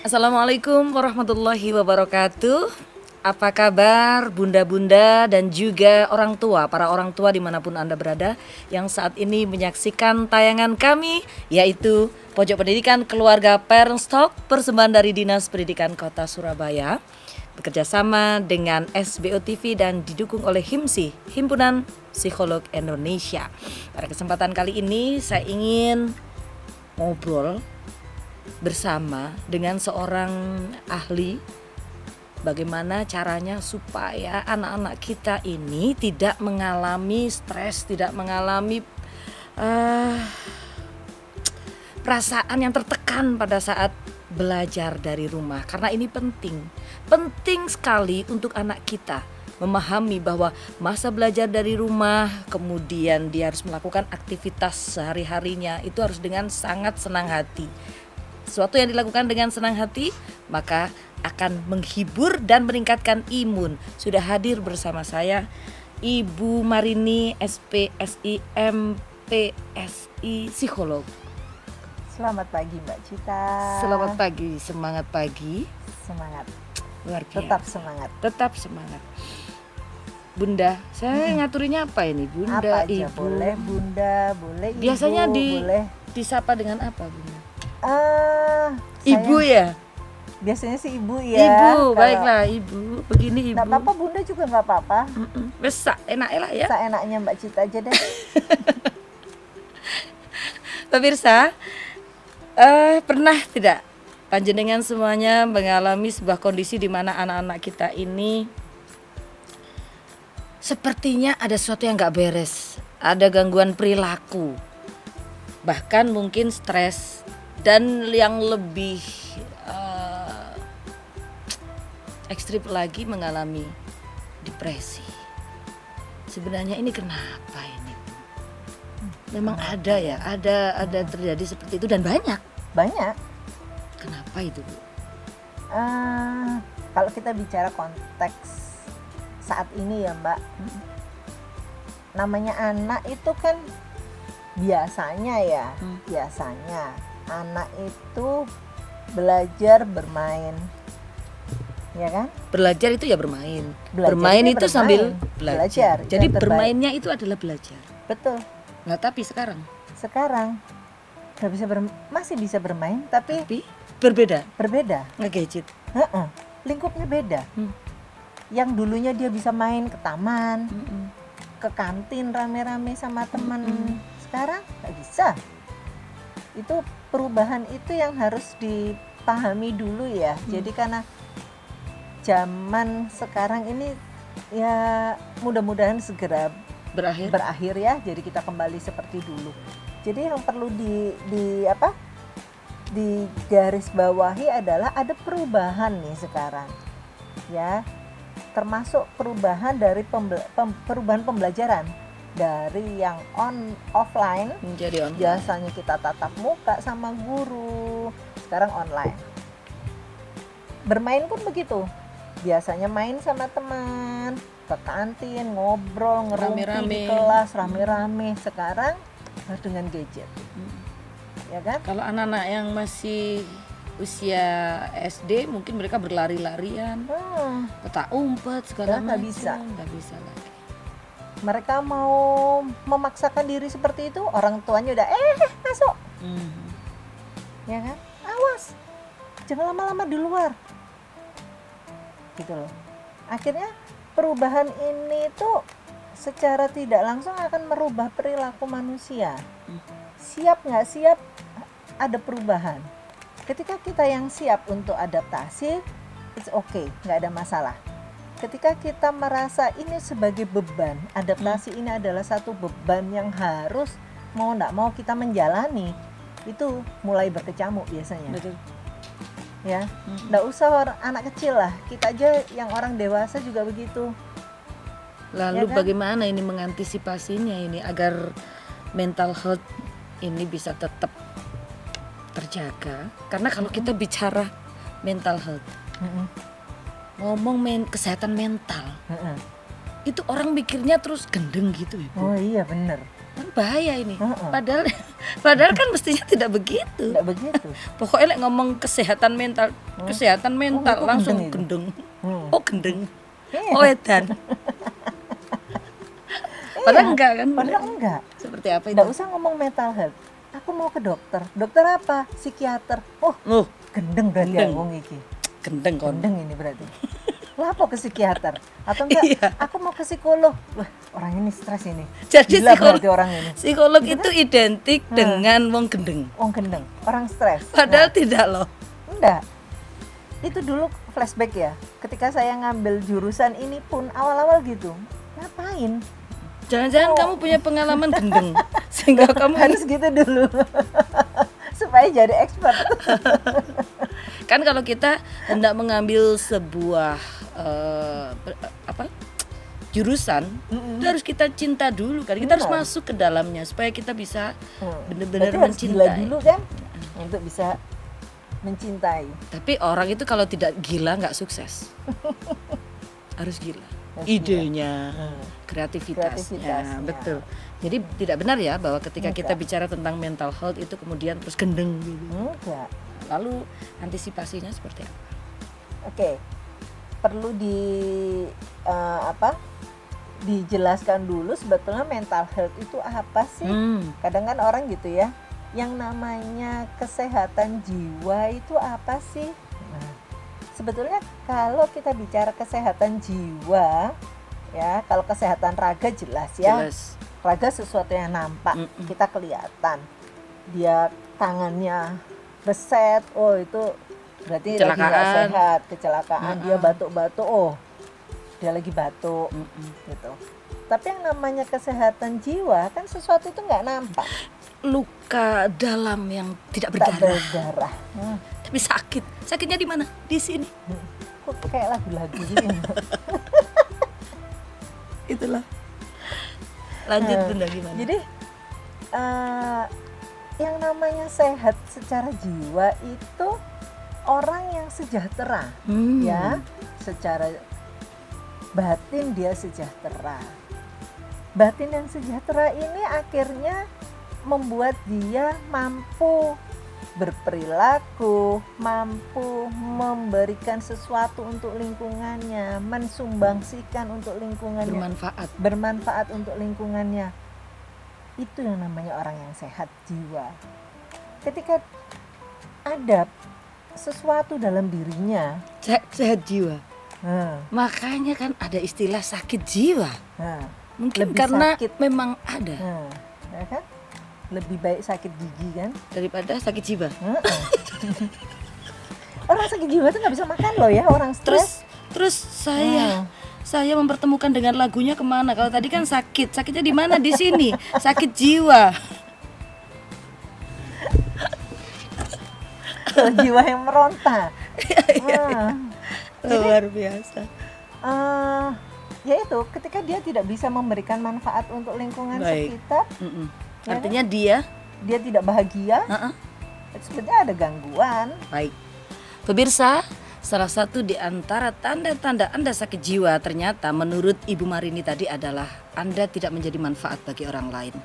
Assalamualaikum warahmatullahi wabarakatuh. Apa kabar bunda-bunda dan juga orang tua, para orang tua dimanapun Anda berada yang saat ini menyaksikan tayangan kami, yaitu Pojok Pendidikan Keluarga Parents Talk, persembahan dari Dinas Pendidikan Kota Surabaya, bekerja sama dengan SBO TV dan didukung oleh HIMSI, Himpunan Psikolog Indonesia. Pada kesempatan kali ini saya ingin ngobrol bersama dengan seorang ahli bagaimana caranya supaya anak-anak kita ini tidak mengalami stres, tidak mengalami perasaan yang tertekan pada saat belajar dari rumah. Karena ini penting sekali untuk anak kita memahami bahwa masa belajar dari rumah, kemudian dia harus melakukan aktivitas sehari-harinya itu harus dengan sangat senang hati. Sesuatu yang dilakukan dengan senang hati maka akan menghibur dan meningkatkan imun. Sudah hadir bersama saya Ibu Marini SPSI MPSI Psikolog. Selamat pagi Mbak Cita. Selamat pagi, semangat pagi. Semangat. Luar biasa. Tetap semangat. Tetap semangat. Bunda, saya ngaturinnya apa ini? Bunda, apa aja Ibu. boleh, Bunda, boleh Ibu. Biasanya boleh. disapa dengan apa, Bunda? Ibu ya? Biasanya sih Ibu ya. Ibu, baiklah Ibu. Begini Ibu. Nggak apa-apa Bunda juga nggak apa-apa. Besar, enak lah ya. Seenaknya Mbak Cita aja deh. Pemirsa, pernah tidak panjenengan semuanya mengalami sebuah kondisi di mana anak-anak kita ini sepertinya ada sesuatu yang nggak beres, ada gangguan perilaku, bahkan mungkin stres, dan yang lebih ekstrim lagi mengalami depresi. Sebenarnya ini kenapa ini? Memang ada ya, ada terjadi seperti itu dan banyak. Banyak. Kenapa itu, Bu? Kalau kita bicara konteks saat ini ya Mbak, namanya anak itu kan biasanya anak itu belajar bermain, ya kan? Belajar itu ya bermain. Belajar Bermain itu bermain. sambil belajar. Itu Jadi yang terbaik. bermainnya itu adalah belajar. Betul. Nah, tapi sekarang nggak bisa masih bisa bermain tapi berbeda, berbeda. nge-gadget. Lingkupnya beda. Yang dulunya dia bisa main ke taman, ke kantin rame-rame sama teman, sekarang nggak bisa. Itu perubahan itu yang harus dipahami dulu ya. Jadi karena zaman sekarang ini ya mudah-mudahan segera berakhir ya. Jadi kita kembali seperti dulu. Jadi yang perlu digaris bawahi adalah ada perubahan nih sekarang ya, termasuk perubahan dari perubahan pembelajaran dari yang offline Menjadi online. biasanya kita tatap muka sama guru, sekarang online. Bermain pun begitu, biasanya main sama teman, ke kantin, ngobrol, ngerumpi di kelas rame-rame, sekarang harus dengan gadget. Ya kan? Kalau anak-anak yang masih usia SD mungkin mereka berlari-larian, petak umpet segala macam, nggak bisa lagi. Mereka mau memaksakan diri seperti itu, orang tuanya udah masuk. Ya kan? Awas, jangan lama-lama di luar. Gitu loh. Akhirnya perubahan ini tuh secara tidak langsung akan merubah perilaku manusia. Siap nggak siap ada perubahan. Ketika kita yang siap untuk adaptasi, it's okay, nggak ada masalah. Ketika kita merasa ini sebagai beban, adaptasi ini adalah satu beban yang harus mau nggak mau kita menjalani, itu mulai berkecamuk biasanya. Betul. Ya, nggak usah anak kecil lah, kita aja yang orang dewasa juga begitu. Lalu Ya kan? bagaimana ini mengantisipasinya ini agar mental health ini bisa tetap terjaga? Karena kalau kita bicara mental health, ngomong kesehatan mental, itu orang mikirnya terus gendeng gitu ya, Bu. Oh iya bener. Kan bahaya ini. Padahal kan mestinya tidak begitu. Tidak begitu. Pokoknya ngomong kesehatan mental, langsung gendeng. Oh gendeng. Oh edan. Padahal enggak kan? Padahal enggak. Seperti apa itu? Enggak usah ngomong mental health. Aku mau ke dokter. Dokter apa? Psikiater. Oh, gendeng berarti ya wong iki. Gendeng kon. Gendeng ini berarti. Lah apa ke psikiater? Atau enggak? Aku mau ke psikolog. Wah, orang ini stres ini. Jadi gila berarti orang ini. Psikolog itu identik dengan wong gendeng. Wong gendeng, orang stres. Padahal tidak loh. Enggak. Itu dulu flashback ya. Ketika saya ngambil jurusan ini pun awal-awal gitu. Ngapain? Jangan-jangan kamu punya pengalaman gendeng sehingga kamu harus gitu dulu supaya jadi expert. Kan kalau kita hendak mengambil sebuah jurusan, itu harus kita cinta dulu kan. Kita harus masuk ke dalamnya supaya kita bisa benar-benar mencintai dulu kan untuk bisa mencintai. Tapi orang itu kalau tidak gila nggak sukses. Harus gila. Idenya, kreativitasnya, betul. Jadi tidak benar ya bahwa ketika kita bicara tentang mental health itu kemudian terus gendeng gitu. Enggak. Lalu antisipasinya seperti apa? Oke, perlu dijelaskan dulu sebetulnya mental health itu apa sih? Kadang kan orang gitu ya, yang namanya kesehatan jiwa itu apa sih? Sebetulnya kalau kita bicara kesehatan jiwa, ya kalau kesehatan raga jelas ya, raga sesuatu yang nampak, kita kelihatan, dia tangannya beset, oh itu berarti lagi nggak sehat, kecelakaan, dia batuk-batuk, oh dia lagi batuk, gitu. Tapi yang namanya kesehatan jiwa kan sesuatu itu nggak nampak. Luka dalam yang tidak berdarah. Tapi sakitnya di mana? Di sini. Kok kayak lagu-lagu gitu. Itulah. Lanjut Bunda gimana? Jadi yang namanya sehat secara jiwa itu orang yang sejahtera, ya, secara batin dia sejahtera. Batin yang sejahtera ini akhirnya membuat dia mampu berperilaku, mampu memberikan sesuatu untuk lingkungannya, mensumbangsikan untuk lingkungannya, bermanfaat untuk lingkungannya. Itu yang namanya orang yang sehat jiwa. Ketika ada sesuatu dalam dirinya sehat jiwa, makanya kan ada istilah sakit jiwa. Mungkin karena sakit. Memang ada, ya kan? Lebih baik sakit gigi kan daripada sakit jiwa. Orang sakit jiwa tuh nggak bisa makan loh ya, orang stres. Terus saya mempertemukan dengan lagunya kemana? Kalau tadi kan sakitnya di mana? Di sini sakit jiwa. Jiwa yang meronta. Luar biasa. Ya itu, ketika dia tidak bisa memberikan manfaat untuk lingkungan sekitar. Artinya dia tidak bahagia. Sebenarnya ada gangguan. Baik. Pemirsa, salah satu di antara tanda-tanda Anda sakit jiwa ternyata menurut Ibu Marini tadi adalah Anda tidak menjadi manfaat bagi orang lain.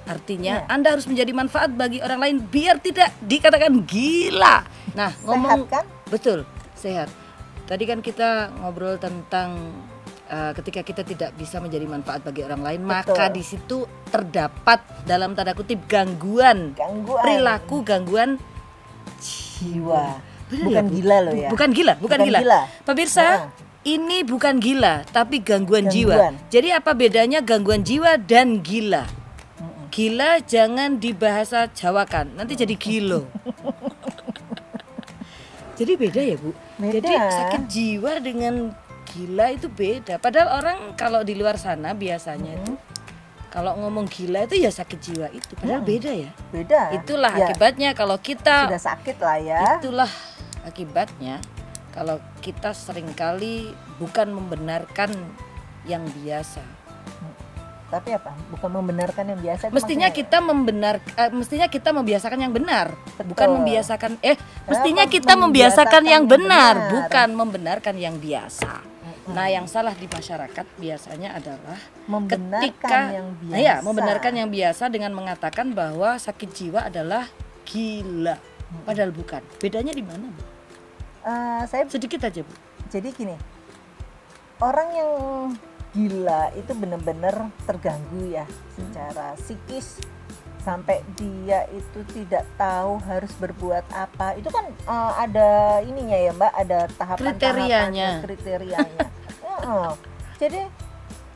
Artinya Anda harus menjadi manfaat bagi orang lain biar tidak dikatakan gila. Nah, ngomong sehat kan? Betul, sehat. Tadi kan kita ngobrol tentang ketika kita tidak bisa menjadi manfaat bagi orang lain, maka di situ terdapat dalam tanda kutip gangguan perilaku, gangguan jiwa. Bukan gila loh ya. Bukan gila. Pemirsa, ini bukan gila, tapi gangguan jiwa. Jadi apa bedanya gangguan jiwa dan gila? Gila jangan dibahasa Jawakan, nanti jadi gilo. Jadi beda ya Bu. Jadi sakit jiwa dengan gila itu beda. Padahal orang kalau di luar sana biasanya itu kalau ngomong gila itu ya sakit jiwa itu. Padahal beda ya. Beda. Itulah akibatnya kalau kita sudah sakit lah ya. Itulah akibatnya kalau kita seringkali bukan membenarkan yang biasa. Tapi apa? Bukan membenarkan yang biasa. Mestinya kita mestinya kita membiasakan yang benar. Betul. Bukan membiasakan mestinya kita membiasakan yang benar, bukan membenarkan yang biasa. Nah, yang salah di masyarakat biasanya adalah Membenarkan yang biasa. ya, membenarkan yang biasa dengan mengatakan bahwa sakit jiwa adalah gila. Padahal bukan. Bedanya di mana, Bu? Saya Sedikit aja, Bu. jadi gini, orang yang gila itu benar-benar terganggu ya secara psikis, sampai dia itu tidak tahu harus berbuat apa. Itu kan ada ininya ya Mbak, ada tahapan-tahapannya, kriterianya. Jadi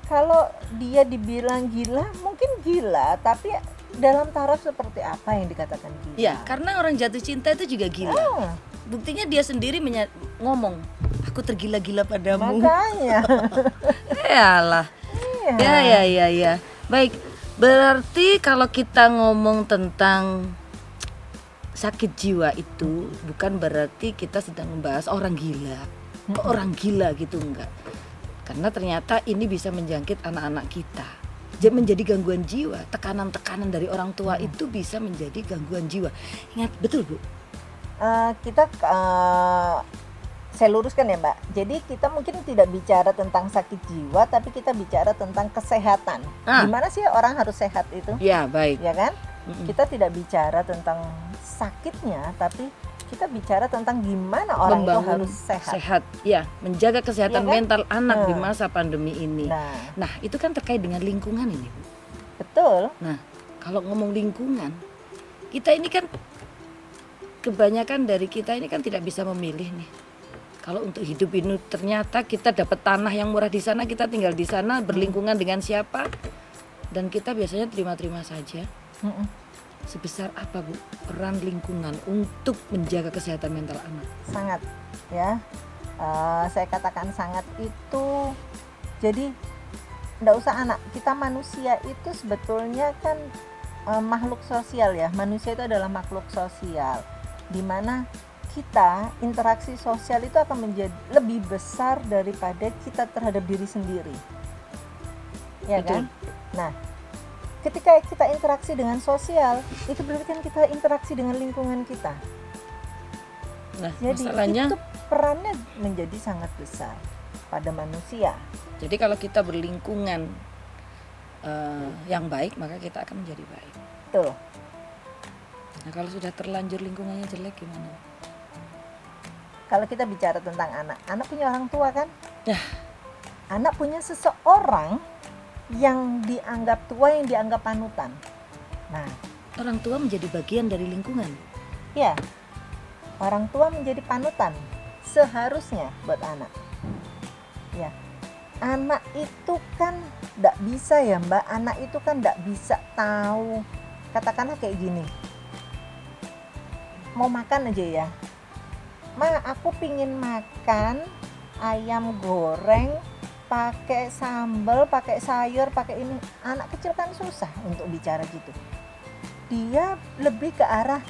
kalau dia dibilang gila, mungkin gila, tapi dalam taraf seperti apa yang dikatakan gila? Ya, karena orang jatuh cinta itu juga gila. Buktinya dia sendiri ngomong, aku tergila-gila padamu. Makanya. Yalah. Iya. Ya. Baik, berarti kalau kita ngomong tentang sakit jiwa itu bukan berarti kita sedang membahas orang gila. Kok orang gila gitu, enggak. Karena ternyata ini bisa menjangkit anak-anak kita. Jadi menjadi gangguan jiwa, tekanan-tekanan dari orang tua itu bisa menjadi gangguan jiwa. Ingat, betul Bu? Saya luruskan ya Mbak. Jadi kita mungkin tidak bicara tentang sakit jiwa, tapi kita bicara tentang kesehatan. Gimana sih orang harus sehat itu? Ya, baik. Ya kan? Kita tidak bicara tentang sakitnya, tapi kita bicara tentang gimana orang itu harus sehat. Ya, menjaga kesehatan Ya kan? mental anak di masa pandemi ini. Nah, Nah, itu kan terkait dengan lingkungan ini, Bu. betul. Nah, kalau ngomong lingkungan, kita ini kan kebanyakan dari kita ini kan tidak bisa memilih nih. Kalau untuk hidup ini ternyata kita dapat tanah yang murah di sana, kita tinggal di sana, berlingkungan dengan siapa, dan kita biasanya terima-terima saja. Sebesar apa Bu peran lingkungan untuk menjaga kesehatan mental anak? Sangat ya, saya katakan sangat itu. Jadi tidak usah anak, kita manusia itu sebetulnya kan makhluk sosial ya. Manusia itu adalah makhluk sosial, dimana kita interaksi sosial itu akan menjadi lebih besar daripada kita terhadap diri sendiri, ya Betul. kan? Nah, ketika kita interaksi dengan sosial, itu berarti kan kita interaksi dengan lingkungan kita. Nah, Jadi masalahnya itu perannya menjadi sangat besar pada manusia. jadi kalau kita berlingkungan yang baik, maka kita akan menjadi baik. Tuh, Nah, kalau sudah terlanjur lingkungannya jelek gimana? kalau kita bicara tentang anak punya orang tua kan? Ya. Anak punya seseorang yang dianggap tua, yang dianggap panutan. Nah, Orang tua menjadi bagian dari lingkungan. ya, orang tua menjadi panutan seharusnya buat anak. Ya, anak itu kan tidak bisa ya Mbak, anak itu kan tidak bisa tahu. Katakanlah kayak gini, mau makan aja ya, Ma, aku pingin makan ayam goreng pakai sambal, pakai sayur, pakai ini. Anak kecil kan susah untuk bicara gitu. Dia lebih ke arah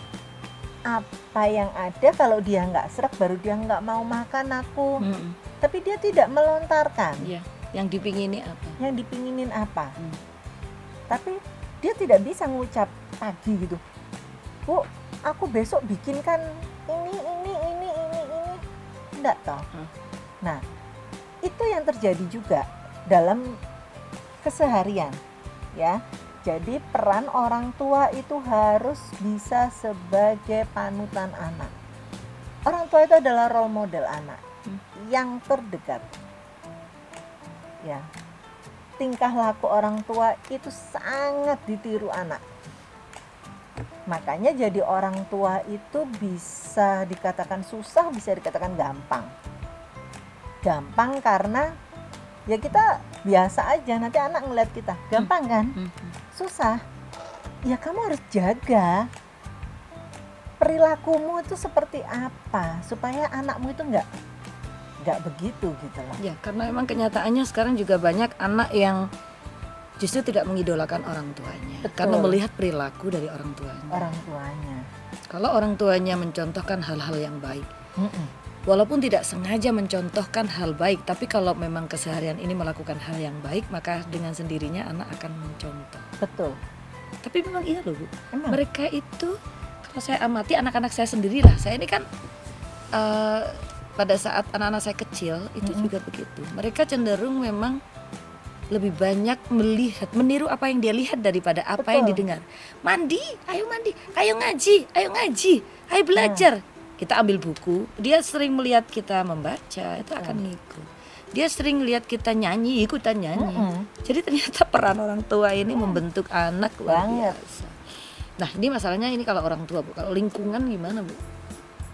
apa yang ada, kalau dia nggak serak baru dia nggak mau makan aku. Tapi dia tidak melontarkan Ya, yang dipingini apa? yang dipinginin apa. Tapi dia tidak bisa ngucap pagi gitu, Bu, aku besok bikinkan ini. Enggak toh. Nah, itu yang terjadi juga dalam keseharian ya. Jadi peran orang tua itu harus bisa sebagai panutan anak. Orang tua itu adalah role model anak yang terdekat. Ya. Tingkah laku orang tua itu sangat ditiru anak. Makanya jadi orang tua itu bisa dikatakan susah, bisa dikatakan gampang. Gampang karena ya kita biasa aja, nanti anak ngeliat kita gampang kan. Susah ya, kamu harus jaga perilakumu itu seperti apa supaya anakmu itu nggak begitu gitu loh. Ya, karena memang kenyataannya sekarang juga banyak anak yang justru tidak mengidolakan orang tuanya. Betul. Karena melihat perilaku dari orang tuanya. Orang tuanya. Kalau orang tuanya mencontohkan hal-hal yang baik, walaupun tidak sengaja mencontohkan hal baik, tapi kalau memang keseharian ini melakukan hal yang baik, maka dengan sendirinya anak akan mencontoh. Betul. Tapi memang iya loh Bu, Emang? mereka itu kalau saya amati anak-anak saya sendirilah, saya ini kan pada saat anak-anak saya kecil itu juga begitu. Mereka cenderung memang lebih banyak meniru apa yang dia lihat daripada apa yang didengar. Mandi, ayo ngaji, ayo belajar. Kita ambil buku, dia sering melihat kita membaca, itu akan ngikut. Dia sering lihat kita nyanyi, ikutan nyanyi. Jadi ternyata peran orang tua ini membentuk anak luar biasa. Nah, ini masalahnya ini kalau orang tua, Bu. Kalau lingkungan gimana, Bu?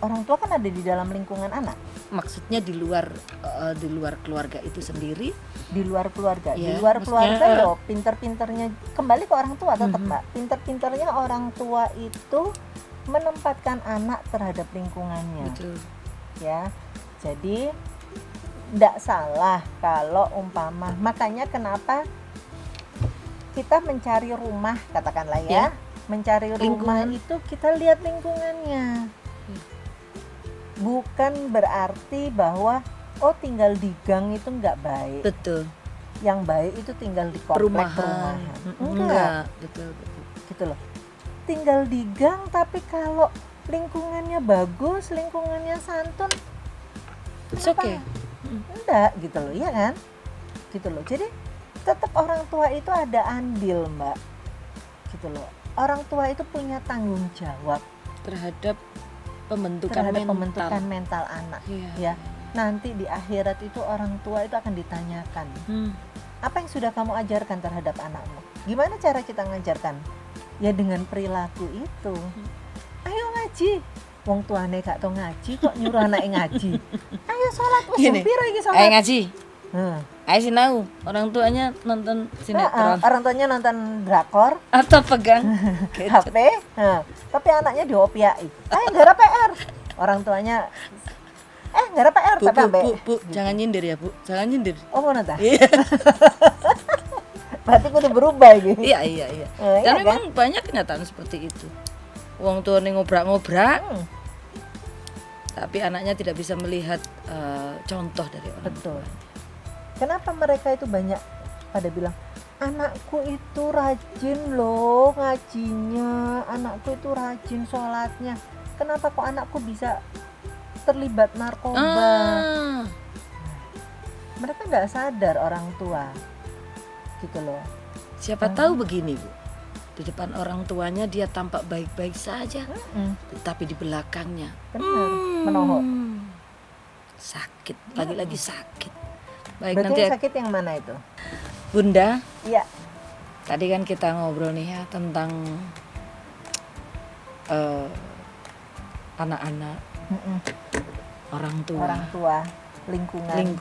Orang tua kan ada di dalam lingkungan anak. Maksudnya di luar keluarga itu sendiri. Di luar keluarga, Ya, di luar maksudnya, keluarga loh, pinter-pinternya kembali ke orang tua tetap Mbak. Pinter-pinternya orang tua itu menempatkan anak terhadap lingkungannya. Betul. Ya, jadi tidak salah kalau umpama, makanya kenapa kita mencari rumah, katakanlah ya, mencari rumah Lingkungan. itu kita lihat lingkungannya. Bukan berarti bahwa tinggal di gang itu nggak baik. Betul. Yang baik itu tinggal di komplek perumahan. Enggak, betul. gitu loh. Tinggal di gang tapi kalau lingkungannya bagus, lingkungannya santun, It's kenapa? okay. Enggak gitu loh, iya kan? Gitu loh. Jadi tetap orang tua itu ada andil, Mbak. Gitu loh. Orang tua itu punya tanggung jawab Terhadap pembentukan mental anak. Iya. Ya. Nanti di akhirat itu orang tua itu akan ditanyakan. Apa yang sudah kamu ajarkan terhadap anakmu? Gimana cara kita ngajarkan? Ya dengan perilaku itu. Ayo ngaji. Wong tuane gak tau ngaji kok nyuruh anaknya ngaji. Ayo sholat, wis Gini, piro iki sholat? ayo ngaji. Heeh. Ayo sinau. Orang tuanya nonton sinetron Orang tuanya nonton drakor, atau pegang HP, tapi anaknya diopiai. Ayo gara PR. Orang tuanya gara PR Bu, tapi ampe. bu, jangan nyindir ya, Bu. Jangan nyindir. Oh ngono ta? Iya. Berarti kudu berubah gitu. Iya. Dan Iya memang banyak kenyataan seperti itu. Wong tua ngobrak-ngobrak, tapi anaknya tidak bisa melihat contoh dari orang Betul. tua. Kenapa mereka itu banyak pada bilang anakku itu rajin loh ngajinya, anakku itu rajin sholatnya. Kenapa kok anakku bisa terlibat narkoba? Mereka nggak sadar orang tua, gitu loh. Siapa tahu begini, Bu. Di depan orang tuanya dia tampak baik-baik saja, tetapi di belakangnya Benar, menohok. Sakit, lagi-lagi sakit. Baik, Berarti nanti yang sakit yang mana itu? Bunda, Iya. tadi kan kita ngobrol nih ya tentang anak-anak, orang tua, lingkungan.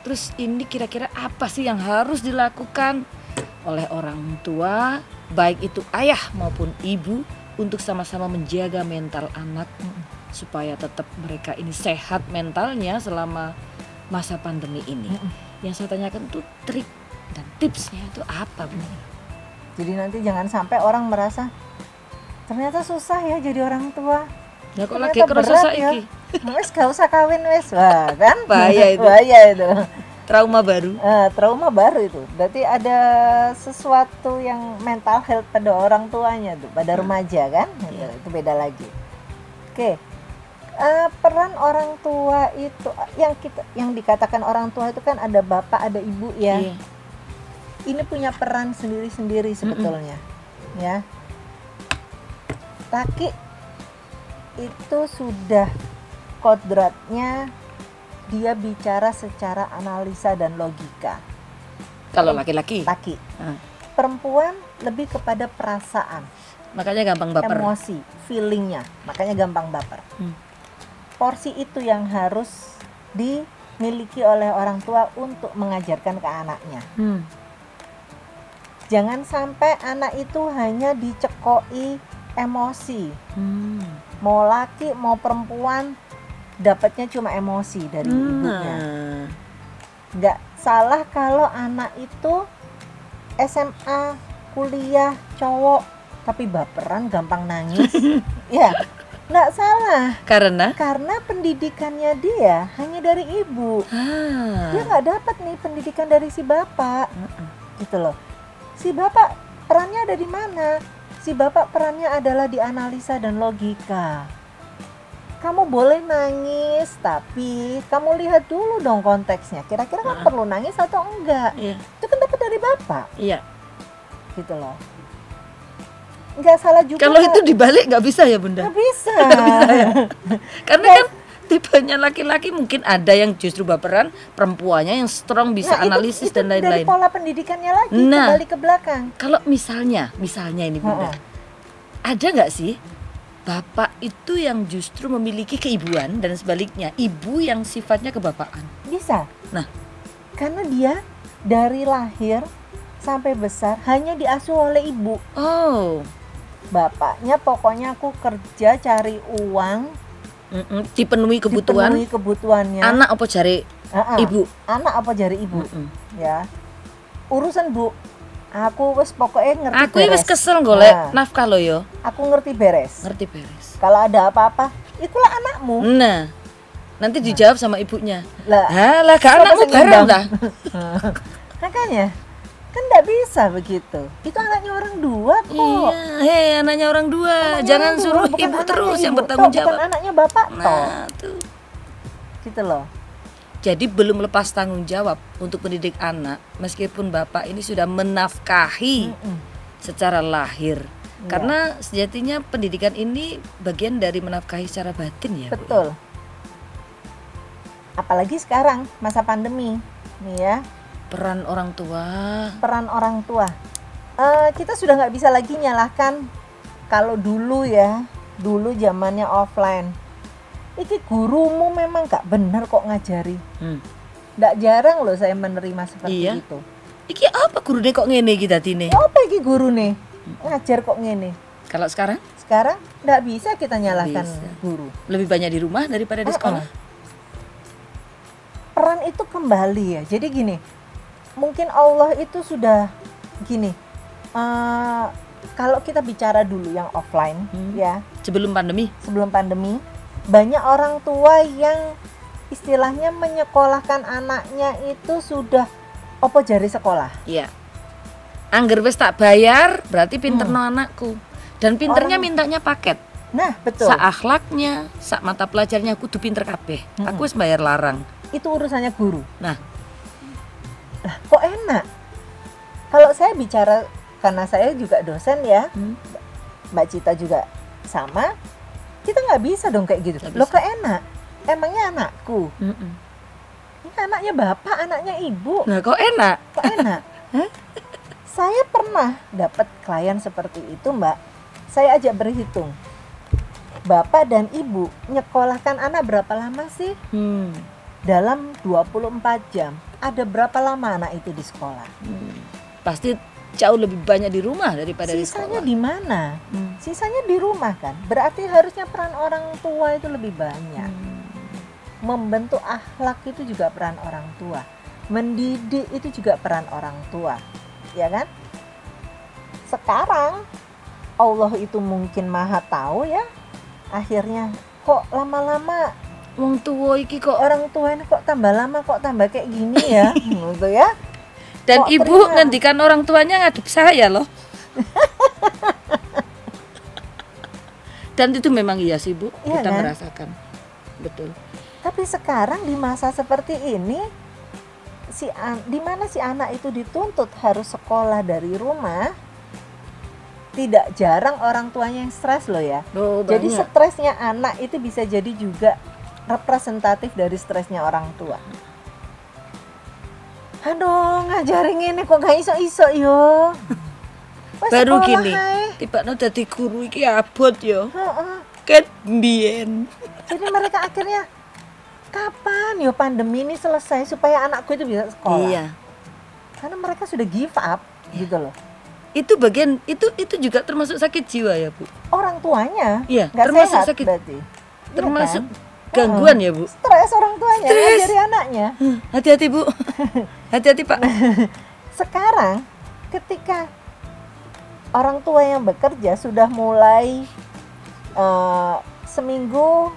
Terus ini kira-kira apa sih yang harus dilakukan oleh orang tua, baik itu ayah maupun ibu, untuk sama-sama menjaga mental anak supaya tetap mereka ini sehat mentalnya selama masa pandemi ini. Yang saya tanyakan tuh trik dan tipsnya itu apa, Bu? Jadi nanti jangan sampai orang merasa ternyata susah ya jadi orang tua. Ya kok Ternyata lagi kerasa berat saiki. Wes gak usah kawin wes, wah kan? Bahaya itu. Bahaya itu. Trauma baru. Trauma baru itu. Berarti ada sesuatu yang mental health pada orang tuanya tuh, pada remaja kan? Itu beda lagi. Oke. Peran orang tua itu yang dikatakan orang tua itu kan ada bapak, ada ibu ya. Iya. Ini punya peran sendiri-sendiri sebetulnya. Ya. Laki itu sudah kodratnya dia bicara secara analisa dan logika. Kalau laki-laki. Laki. Perempuan lebih kepada perasaan, Makanya gampang baper. emosi, feelingnya, makanya gampang baper. Porsi itu yang harus dimiliki oleh orang tua untuk mengajarkan ke anaknya. Jangan sampai anak itu hanya dicekoi emosi. Mau laki mau perempuan dapatnya cuma emosi dari ibunya. Nggak salah kalau anak itu SMA, kuliah, cowok tapi baperan, gampang nangis. Ya, nggak salah. Karena pendidikannya dia hanya dari ibu. Dia nggak dapat nih pendidikan dari si bapak. Gitu loh. Si bapak perannya ada di mana? Si bapak perannya adalah di analisa dan logika. kamu boleh nangis, tapi kamu lihat dulu dong konteksnya. Kira-kira kamu perlu nangis atau enggak? Iya. Itu kan dapat dari bapak, Iya. gitu loh. Nggak salah juga. Kalau itu dibalik nggak bisa ya Bunda? nggak bisa. Karena kan tipenya laki-laki mungkin ada yang justru baperan, perempuannya yang strong bisa Nah, analisis itu dan lain-lain. dari pola pendidikannya lagi, Nah. kembali ke belakang. Kalau misalnya ini Bunda, ada nggak sih bapak itu yang justru memiliki keibuan dan sebaliknya ibu yang sifatnya kebapaan? Bisa. Nah, Karena dia dari lahir sampai besar hanya diasuh oleh ibu. oh, Bapaknya pokoknya aku kerja cari uang, dipenuhi kebutuhan dipenuhi kebutuhannya. anak apa jari Ah, ibu? Anak apa jari ibu? Mm-mm. Ya. Urusan bu, aku wes pokoknya ngerti Aku beres. wis kesel golek Nah. nafkah lo yo, Aku ngerti beres. ngerti beres. Kalau ada apa-apa, itulah anakmu. Nah, nanti dijawab sama ibunya. Lah, Halah, gak siapa anakmu yang bareng nyumbang? lah. makanya kan nggak bisa begitu. Itu anaknya orang dua kok. Iya, hei anaknya orang dua, Anaknya jangan orang dua, suruh bukan ibu anaknya terus yang ibu bertanggung toh, jawab. bukan anaknya bapak toh. Nah, tuh. Gitu loh. Jadi belum lepas tanggung jawab untuk mendidik anak meskipun bapak ini sudah menafkahi secara lahir. Iya. Karena sejatinya pendidikan ini bagian dari menafkahi secara batin ya, Bu? Betul. Apalagi sekarang masa pandemi, nih ya, Peran orang tua. peran orang tua. Kita sudah nggak bisa lagi nyalahkan kalau dulu ya, dulu zamannya offline. Iki gurumu memang nggak benar kok ngajari. Nggak jarang loh saya menerima seperti Iya. itu. Iki apa guru kok ngene kita tine? Apa iki guru nih ngajar kok ngene? Kalau sekarang Sekarang nggak bisa kita nyalahkan Bisa. guru. lebih banyak di rumah daripada di sekolah. Peran itu kembali ya. Jadi gini, mungkin Allah itu sudah gini. Kalau kita bicara dulu yang offline ya, Sebelum pandemi. sebelum pandemi, banyak orang tua yang istilahnya menyekolahkan anaknya itu sudah opo jari sekolah. Iya. Angger wis tak bayar, berarti pinter no anakku. Dan pinternya mintanya paket. Nah, betul. Sak akhlaknya, sak mata pelajarnya kudu pinter kabeh. Aku wis bayar larang. Itu urusannya guru. Nah, Lah, kok enak? Kalau saya bicara, karena saya juga dosen ya, Mbak Cita juga sama, kita nggak bisa dong kayak gitu. Nggak Loh, bisa. kok enak? Emangnya anakku? Ini anaknya bapak, anaknya ibu. nah kok enak? Kok enak? Saya pernah dapat klien seperti itu, Mbak. Saya ajak berhitung. Bapak dan ibu nyekolahkan anak berapa lama sih? Dalam 24 jam. Ada berapa lama anak itu di sekolah? Pasti jauh lebih banyak di rumah daripada di Sisanya sekolah. di mana? Sisanya di rumah kan. Berarti harusnya peran orang tua itu lebih banyak. Membentuk akhlak itu juga peran orang tua. Mendidik itu juga peran orang tua. Ya kan? Sekarang Allah itu mungkin maha tahu ya. Akhirnya kok lama-lama Wong tua iki kok. orang tua ini kok tambah lama kok tambah kayak gini ya. Gitu ya. Dan kok ibu ternyata- ngendikan orang tuanya ngadep saya loh. Dan itu memang iya sih Bu, Iya kita kan? merasakan. Betul. Tapi sekarang di masa seperti ini di mana si anak itu dituntut harus sekolah dari rumah, tidak jarang orang tuanya yang stres loh ya. Oh, Jadi banyak. stresnya anak itu bisa jadi juga representatif dari stresnya orang tua. Aduh, ngajarin ini kok gak iso-iso yo. Wes Baru sekolah gini, ae. tiba-tiba dadi guru iki abot yo. Heeh. Ket mbien. Jadi mereka akhirnya kapan yo pandemi ini selesai supaya anakku itu bisa sekolah. Iya. Karena mereka sudah give up gitu loh. Itu bagian itu juga termasuk sakit jiwa ya Bu. Orang tuanya Iya, nggak termasuk sehat sakit. berarti. Iya Termasuk kan? gangguan ya Bu. Stres orang tuanya Stres. ngajari anaknya. Hati-hati Bu. Hati-hati Pak. Sekarang ketika orang tua yang bekerja sudah mulai seminggu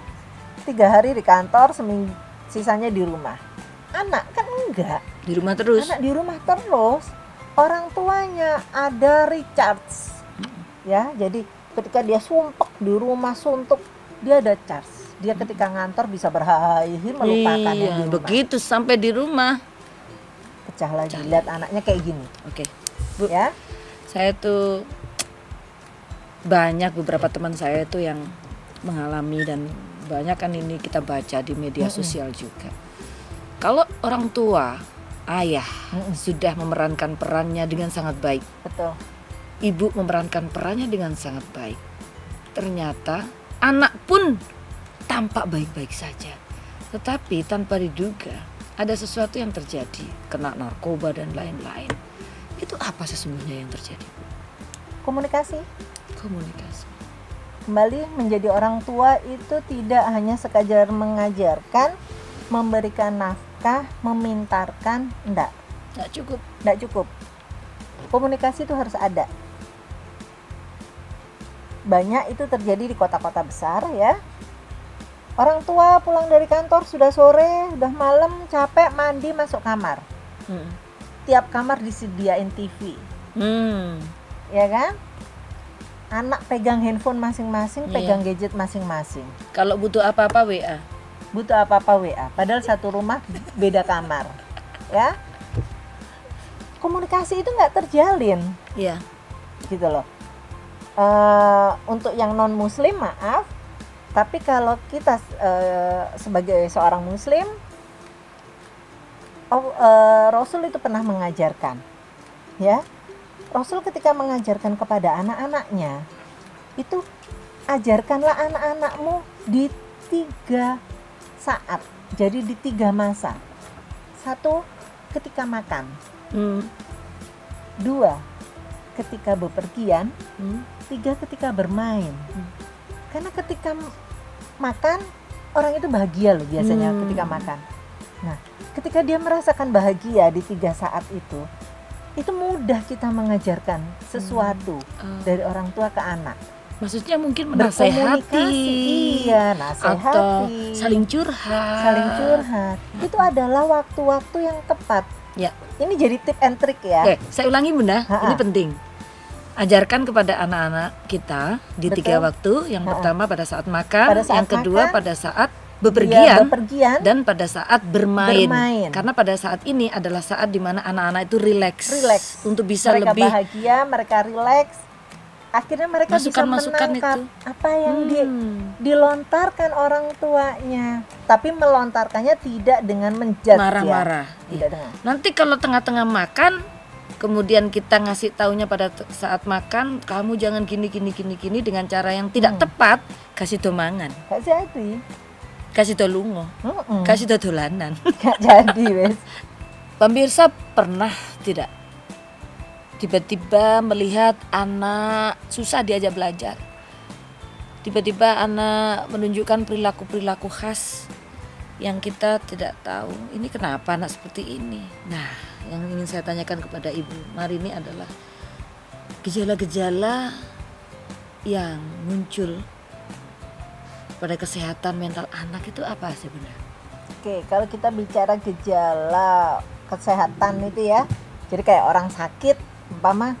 3 hari di kantor, seminggu sisanya di rumah. Anak kan enggak, Di rumah terus. anak di rumah terus. Orang tuanya ada recharge, ya. Jadi ketika dia sumpek di rumah suntuk, dia ada charge. Dia ketika ngantor bisa berhahi melupakan yang Iya, di rumah. begitu sampai di rumah. Pecah lagi, lihat anaknya kayak gini. Oke, Bu, Ya, saya tuh banyak beberapa teman saya itu yang mengalami dan banyak kan ini kita baca di media sosial juga. Kalau orang tua, ayah sudah memerankan perannya dengan sangat baik, betul. ibu memerankan perannya dengan sangat baik, ternyata anak pun tampak baik-baik saja, tetapi tanpa diduga ada sesuatu yang terjadi, kena narkoba dan lain-lain. Itu apa sesungguhnya yang terjadi? Komunikasi. Komunikasi. Kembali menjadi orang tua itu tidak hanya sekadar mengajarkan, memberikan nafkah, memintarkan, enggak cukup. Komunikasi itu harus ada. Banyak itu terjadi di kota-kota besar ya. Orang tua pulang dari kantor sudah sore, udah malam, capek, mandi, masuk kamar. Tiap kamar disediain TV. Ya kan? Anak pegang handphone masing-masing, pegang gadget masing-masing. Kalau butuh apa-apa WA. Butuh apa-apa WA. Padahal satu rumah beda kamar. Ya. Komunikasi itu nggak terjalin. Iya. Gitu loh. Untuk yang non muslim maaf, tapi kalau kita sebagai seorang muslim, Rasul itu pernah mengajarkan, ya. Rasul ketika mengajarkan kepada anak-anaknya, itu ajarkanlah anak-anakmu di 3 saat, jadi di 3 masa. 1, ketika makan. 2, ketika bepergian. 3, ketika bermain. Karena ketika makan, orang itu bahagia loh biasanya ketika makan. Nah, ketika dia merasakan bahagia di 3 saat itu mudah kita mengajarkan sesuatu dari orang tua ke anak. Maksudnya mungkin menasehati, iya, nasehati, atau saling curhat. Itu adalah waktu-waktu yang tepat. Ya. Ini jadi tip and trick ya. Oke, saya ulangi Bunda, ini penting. Ajarkan kepada anak-anak kita di 3 waktu. Yang pertama pada saat makan, yang kedua pada saat bepergian, dan pada saat bermain. Karena pada saat ini adalah saat dimana anak-anak itu rileks untuk bisa mereka lebih bahagia, mereka rileks. Akhirnya mereka bisa menangkap itu. Apa yang dilontarkan orang tuanya, tapi melontarkannya tidak dengan menjudge, marah-marah. Tidak dengan. Nanti kalau tengah-tengah makan, kemudian kita ngasih taunya pada saat makan, kamu jangan gini dengan cara yang tidak tepat, kasih domangan. Kasih dolungo, kasih dolanan. Gak jadi wes. Pemirsa pernah tidak tiba-tiba melihat anak susah diajak belajar, tiba-tiba anak menunjukkan perilaku khas yang kita tidak tahu, ini kenapa anak seperti ini? Nah, yang ingin saya tanyakan kepada Ibu Mari ini adalah gejala-gejala yang muncul pada kesehatan mental anak itu apa sebenarnya? Oke, kalau kita bicara gejala kesehatan itu ya, jadi kayak orang sakit, umpama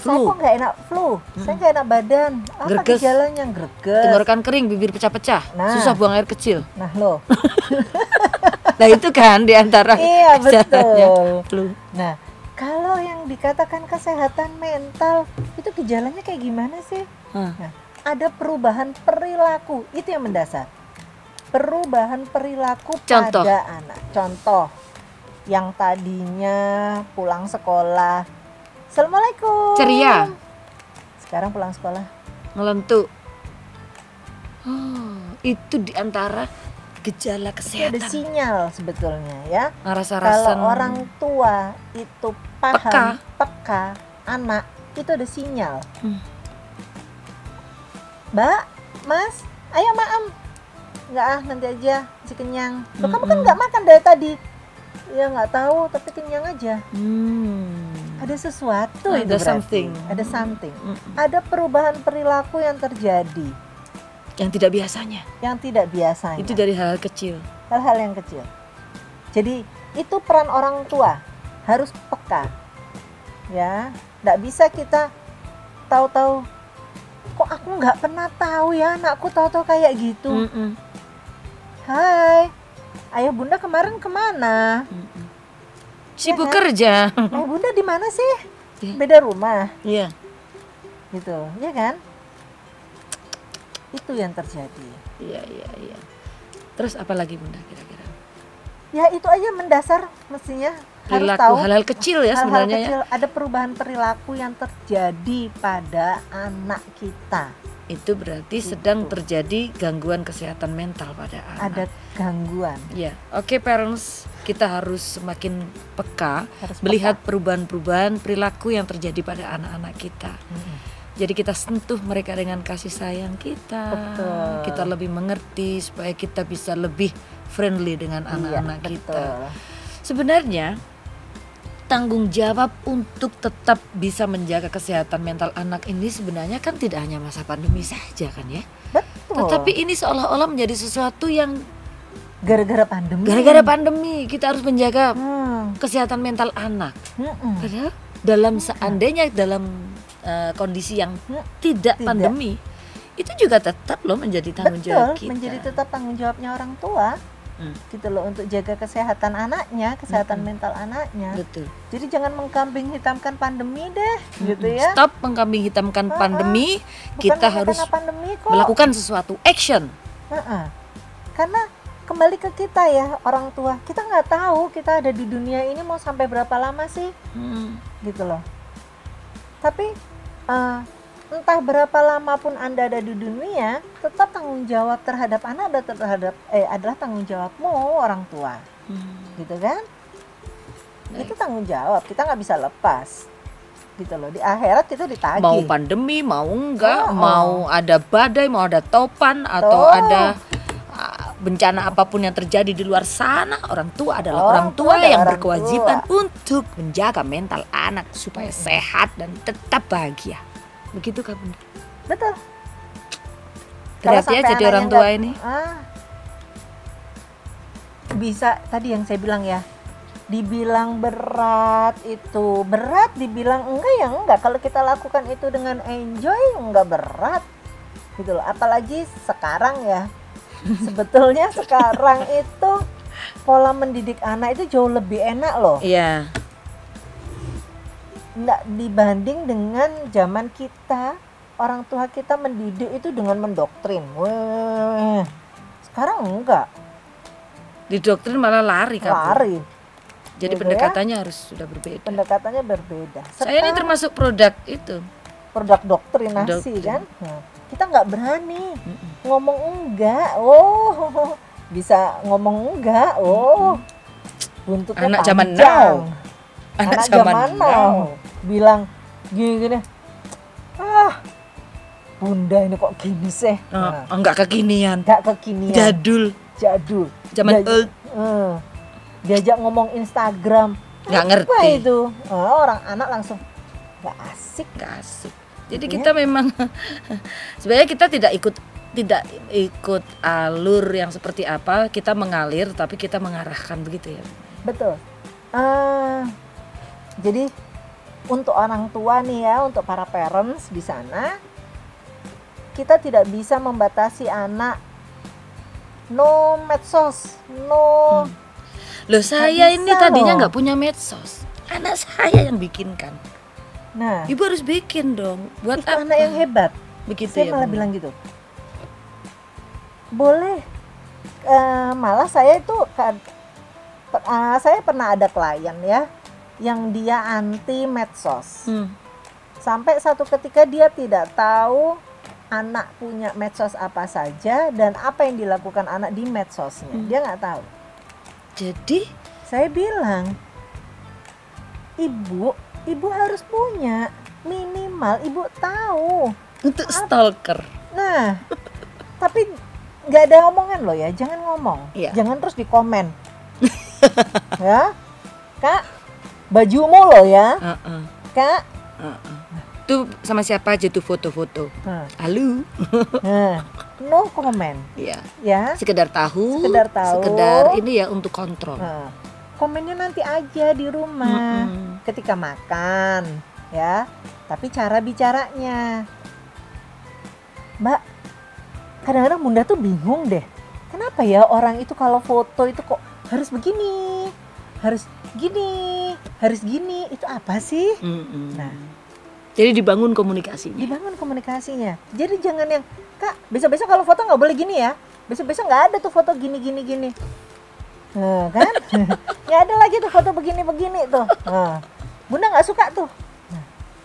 saya kok nggak enak flu, saya nggak enak badan, apa Greges. gejalanya? Greges, tenggorokan kering, bibir pecah-pecah, susah buang air kecil. Nah loh, nah itu kan diantara iya gejalanya betul. flu. Nah, kalau yang dikatakan kesehatan mental itu gejalanya kayak gimana sih? Nah, ada perubahan perilaku, itu yang mendasar. Perubahan perilaku pada anak. Contoh, yang tadinya pulang sekolah, Assalamualaikum, ceria, sekarang pulang sekolah ngelentuk. Itu diantara gejala Itu kesehatan. ada sinyal sebetulnya ya. Rasa-rasa Kalau orang tua itu paham, peka anak, itu ada sinyal. Mbak, Mas, ayo maam. Enggak nanti aja, masih kenyang. Loh, kamu kan nggak makan dari tadi. Ya nggak tahu, tapi kenyang aja. Ada sesuatu itu berarti. Ada something. Ada perubahan perilaku yang terjadi. Yang tidak biasanya. Yang tidak biasanya. Itu dari hal-hal kecil. Hal-hal yang kecil. Jadi itu peran orang tua, harus peka. Ya, nggak bisa kita tahu-tahu. Kok aku nggak pernah tahu ya anakku tahu-tahu kayak gitu. hai, ayah bunda kemarin kemana? Sibuk kan? kerja. Ayah bunda di mana sih? Iya. Beda rumah, Iya. gitu, ya kan? Itu yang terjadi. Iya. Terus apa lagi Bunda kira-kira? Ya itu aja mendasar mestinya harus Perilaku tahu. hal-hal kecil ya Hal-hal sebenarnya ya. kecil, ada perubahan perilaku yang terjadi pada anak kita. Itu berarti sedang terjadi gangguan kesehatan mental pada Ada anak. gangguan. Ya, oke parents, kita harus semakin peka Harus melihat perubahan-perubahan perilaku yang terjadi pada anak-anak kita. Jadi kita sentuh mereka dengan kasih sayang kita. Betul. Kita lebih mengerti supaya kita bisa lebih friendly dengan anak-anak kita. Betul. Sebenarnya tanggung jawab untuk tetap bisa menjaga kesehatan mental anak ini sebenarnya kan tidak hanya masa pandemi saja kan ya. Betul. Tetapi ini seolah-olah menjadi sesuatu yang gara-gara pandemi. gara-gara pandemi kita harus menjaga Hmm. kesehatan mental anak. Mm-mm. Padahal dalam seandainya dalam kondisi yang tidak pandemi itu juga tetap loh menjadi tanggung jawab Betul, kita. menjadi tetap tanggung jawabnya orang tua. Gitu loh, untuk jaga kesehatan anaknya, kesehatan mental anaknya. Betul. Jadi jangan mengkambing hitamkan pandemi deh, gitu ya. Stop mengkambing hitamkan pandemi. Bukan Kita karena harus pandemi kok. melakukan sesuatu action. Karena kembali ke kita ya, orang tua. Kita nggak tahu kita ada di dunia ini mau sampai berapa lama sih, gitu loh. Tapi entah berapa lama pun Anda ada di dunia, tetap tanggung jawab terhadap anak adalah tanggung jawabmu orang tua, gitu kan? Itu tanggung jawab, kita nggak bisa lepas, gitu loh. Di akhirat itu ditagih. Mau pandemi, mau enggak, mau ada badai, mau ada topan atau ada bencana apapun yang terjadi di luar sana, orang tua adalah orang tua yang berkewajiban untuk menjaga mental anak supaya sehat dan tetap bahagia. Begitu kan Bunda? Betul. Berat ya jadi orang tua ini. Bisa tadi yang saya bilang ya, dibilang berat itu berat, dibilang enggak ya enggak. Kalau kita lakukan itu dengan enjoy enggak berat, gitu loh. Apalagi sekarang ya, sebetulnya sekarang itu pola mendidik anak itu jauh lebih enak loh. Iya. Nggak dibanding dengan zaman kita, orang tua kita mendidik itu dengan mendoktrin. Wah, sekarang enggak. Didoktrin malah lari kabur. Lari. Jadi Gitu pendekatannya harus sudah berbeda. Pendekatannya berbeda. Saya ini termasuk produk itu. Produk doktrinasi Doktrin. kan. Nah, kita nggak berani ngomong enggak. Oh, bisa ngomong enggak. Oh, buntutnya Anak zaman panjang. now. Anak zaman now. Bilang gini, bunda ini kok gini sih. Enggak kekinian. Enggak kekinian. Jadul. Zaman old. Diajak ngomong Instagram. Nggak Apa ngerti. itu? Orang anak langsung nggak asik. Nggak asik. Jadi kita memang sebenarnya kita tidak ikut alur yang seperti apa, kita mengalir tapi kita mengarahkan begitu ya. Betul. Jadi untuk orang tua nih ya, untuk para parents di sana, kita tidak bisa membatasi anak no medsos, no. Loh saya ini bisa tadinya loh. nggak punya medsos, anak saya yang bikinkan. Nah, Ibu harus bikin dong. Buat itu apa? anak yang hebat. Begitu Saya ya. malah Bunda? bilang gitu. Boleh. Malah saya itu saya pernah ada klien ya, yang dia anti medsos. Sampai satu ketika dia tidak tahu anak punya medsos apa saja dan apa yang dilakukan anak di medsosnya. Dia nggak tahu. Jadi Saya bilang, ibu harus punya, minimal ibu tahu. untuk stalker. Nah, tapi nggak ada omongan loh ya, jangan ngomong, Iya. jangan terus di komen. Ya, Kak, bajumu loh ya, Kak. Tuh sama siapa aja tuh foto-foto. Halo. Nah, no comment, Iya. ya. Sekedar tahu. Sekedar tahu. Sekedar ini ya untuk kontrol. Nah, komennya nanti aja di rumah, ketika makan, ya. Tapi cara bicaranya, Mbak, kadang-kadang bunda tuh bingung deh. kenapa ya orang itu kalau foto itu kok harus begini, harus gini, harus gini, itu apa sih? Nah, jadi dibangun komunikasinya. dibangun komunikasinya. Jadi jangan yang, Kak, besok-besok kalau foto nggak boleh gini ya, besok-besok nggak ada tuh foto gini. Nah, kan? Nggak ada lagi tuh foto begini tuh. Nah, Bunda nggak suka tuh.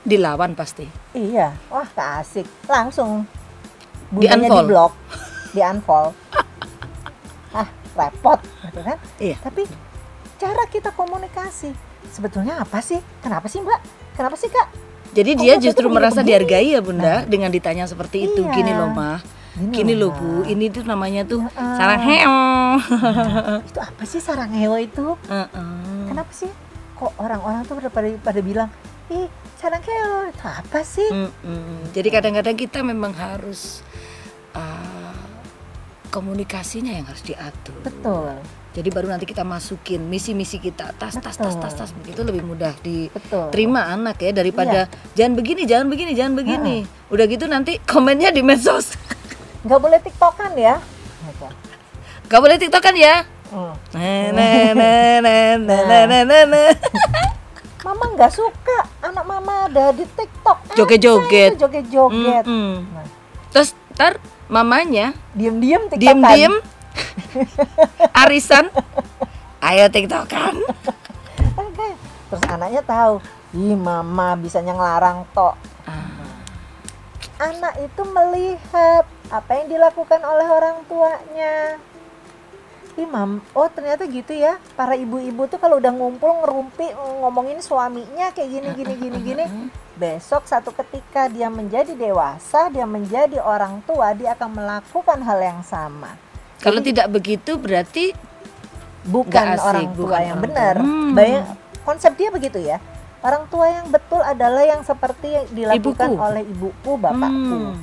Dilawan pasti. Iya, wah tak asik. Langsung bundanya Di-unfollow. di blok, di unfollow. Ah, repot, gitu kan? Iya. Tapi cara kita komunikasi sebetulnya apa sih? Kenapa sih Mbak? Kenapa sih Kak? Jadi Kok dia foto justru itu merasa begini? dihargai ya Bunda, Nah. dengan ditanya seperti itu. Iya. Gini loh Mah, gini loh Bu, ini tuh namanya tuh sarang heo. Itu apa sih sarang hewa itu? Kenapa sih? Kok orang-orang tuh pada bilang, ih sarang hewa itu apa sih? Jadi kadang-kadang kita memang harus komunikasinya yang harus diatur. Betul. Jadi baru nanti kita masukin misi-misi kita, tas begitu lebih mudah Betul. diterima anak ya, daripada jangan begini. Udah gitu nanti komennya di medsos. Nggak boleh tiktokan ya. Gitu. Gak boleh tiktokan ya. Mama nggak suka anak mama ada di tiktok. Joget-joget. Joget-joget. Nah, Terus ntar mamanya diem-diem tiktokan. diem-diem arisan, ayo tiktokan. Oke. Terus anaknya tahu, ih mama bisanya ngelarang tok. Anak itu melihat apa yang dilakukan oleh orang tuanya. Ih mam, oh ternyata gitu ya. Para ibu-ibu tuh kalau udah ngumpul ngerumpi ngomongin suaminya kayak gini. Besok satu ketika dia menjadi dewasa, dia menjadi orang tua, dia akan melakukan hal yang sama. Kalau tidak begitu berarti Bukan nggak asik, orang tua bukan yang orang benar. tua. Konsep dia begitu ya. Orang tua yang betul adalah yang seperti yang dilakukan Ibuku. oleh ibuku, bapakku.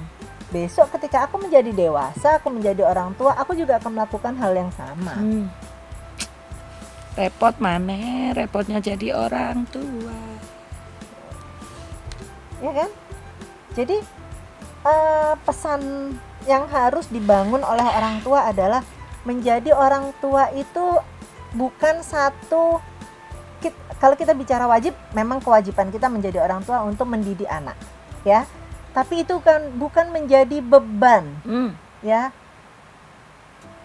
Besok ketika aku menjadi dewasa, aku menjadi orang tua, aku juga akan melakukan hal yang sama. Repot mana? Repotnya jadi orang tua. Ya kan? Jadi pesan yang harus dibangun oleh orang tua adalah menjadi orang tua itu bukan satu, kalau kita bicara wajib, memang kewajiban kita menjadi orang tua untuk mendidik anak, ya. Tapi itu kan bukan menjadi beban, ya.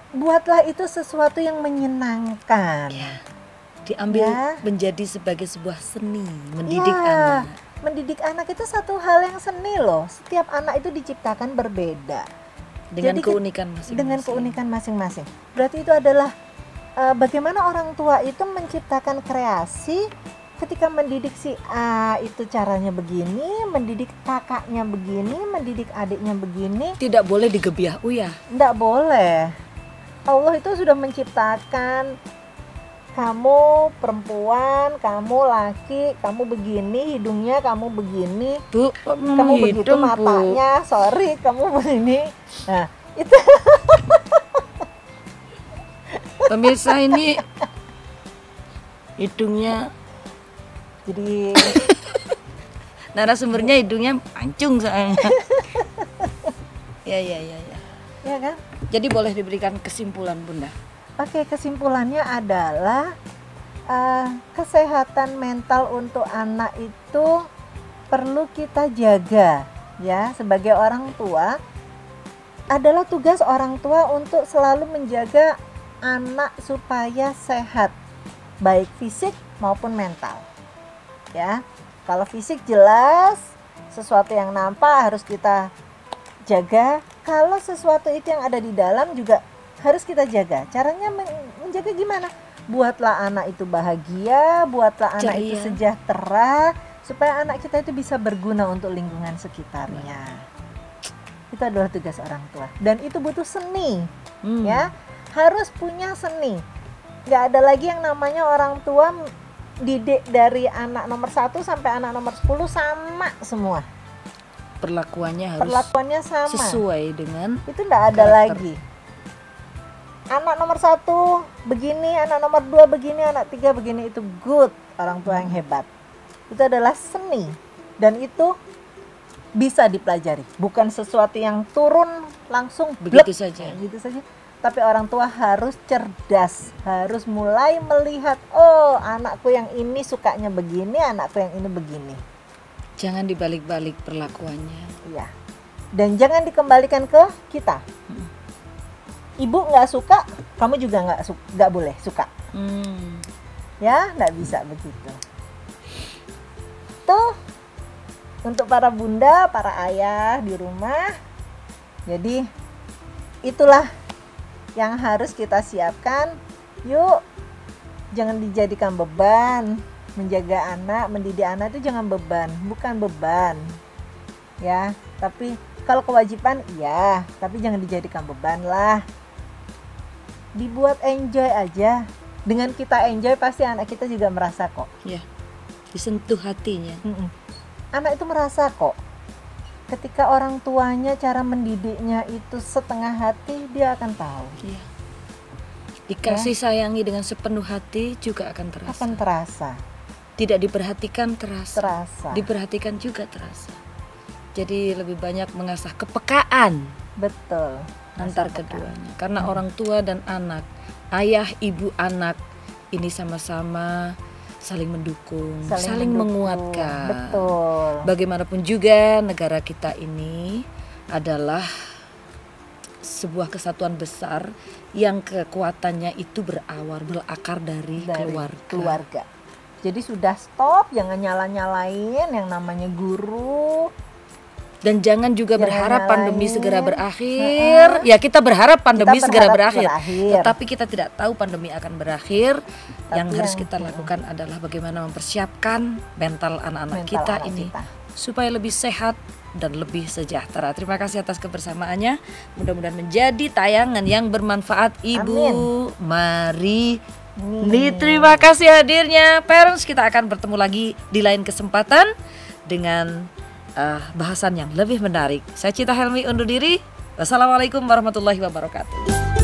Buatlah itu sesuatu yang menyenangkan. Ya. Diambil Ya. menjadi sebagai sebuah seni mendidik Ya, anak. mendidik anak itu satu hal yang seni loh. Setiap anak itu diciptakan berbeda. Dengan Jadi keunikan masing-masing. Dengan keunikan masing-masing. Berarti itu adalah bagaimana orang tua itu menciptakan kreasi ketika mendidik si A itu caranya begini, mendidik kakaknya begini, mendidik adiknya begini. Tidak boleh digebiah uyah. Enggak boleh. Allah itu sudah menciptakan kamu perempuan, kamu laki, kamu begini, hidungnya kamu begini, Bu, kok kamu ngomong begitu hidung, Bu? matanya, sorry, kamu begini. Nah, itu Pemirsa ini hidungnya, jadi narasumbernya hidungnya pancung soalnya. Ya. ya kan? Jadi boleh diberikan kesimpulan Bunda. Oke, kesimpulannya adalah kesehatan mental untuk anak itu perlu kita jaga, ya. Sebagai orang tua, adalah tugas orang tua untuk selalu menjaga anak supaya sehat, baik fisik maupun mental, ya. Kalau fisik jelas sesuatu yang nampak harus kita jaga. Kalau sesuatu itu yang ada di dalam juga harus kita jaga. Caranya menjaga gimana? Buatlah anak itu bahagia, buatlah anak itu Ceria. sejahtera, supaya anak kita itu bisa berguna untuk lingkungan sekitarnya. Itu adalah tugas orang tua. Dan itu butuh seni, ya. Harus punya seni. Gak ada lagi yang namanya orang tua didik dari anak nomor 1 sampai anak nomor 10 sama semua. Perlakuannya sama. Sesuai dengan Itu enggak ada karakter. lagi. Anak nomor 1 begini, anak nomor 2 begini, anak 3 begini, itu good, orang tua yang hebat. Itu adalah seni dan itu bisa dipelajari, bukan sesuatu yang turun langsung begitu blek, saja. gitu saja. Tapi orang tua harus cerdas, harus mulai melihat, oh anakku yang ini sukanya begini, anakku yang ini begini. Jangan dibalik-balik perlakuannya. Iya. Dan jangan dikembalikan ke kita. Ibu nggak suka, kamu juga nggak boleh suka. Ya, nggak bisa begitu. Tuh, untuk para bunda, para ayah di rumah. Jadi, itulah yang harus kita siapkan. Yuk, jangan dijadikan beban. Menjaga anak, mendidik anak itu jangan beban, bukan beban. Ya, tapi kalau kewajiban, iya, tapi jangan dijadikan beban lah. Dibuat enjoy aja. Dengan kita enjoy pasti anak kita juga merasa kok. Ya, disentuh hatinya. Anak itu merasa kok. Ketika orang tuanya cara mendidiknya itu setengah hati, dia akan tahu. Ya. Dikasih sayangi dengan sepenuh hati juga akan terasa. Akan terasa. Tidak diperhatikan terasa. Terasa. Diperhatikan juga terasa. Jadi lebih banyak mengasah kepekaan. Betul. Antar keduanya. Karena orang tua dan anak, ayah, ibu, anak ini sama-sama saling mendukung, saling menguatkan. Betul. Bagaimanapun juga negara kita ini adalah sebuah kesatuan besar yang kekuatannya itu berakar dari keluarga. Jadi sudah stop, jangan nyala-nyalain yang namanya guru. Dan jangan juga berharap pandemi segera berakhir. Ya, kita berharap pandemi segera berakhir. Tetapi kita tidak tahu pandemi akan berakhir. Yang harus kita lakukan adalah bagaimana mempersiapkan mental anak-anak kita ini supaya lebih sehat dan lebih sejahtera. Terima kasih atas kebersamaannya. Mudah-mudahan menjadi tayangan yang bermanfaat, Ibu Mari. Terima kasih hadirnya. Parents, kita akan bertemu lagi di lain kesempatan dengan bahasan yang lebih menarik. Saya Cita Helmi undur diri. Wassalamualaikum warahmatullahi wabarakatuh.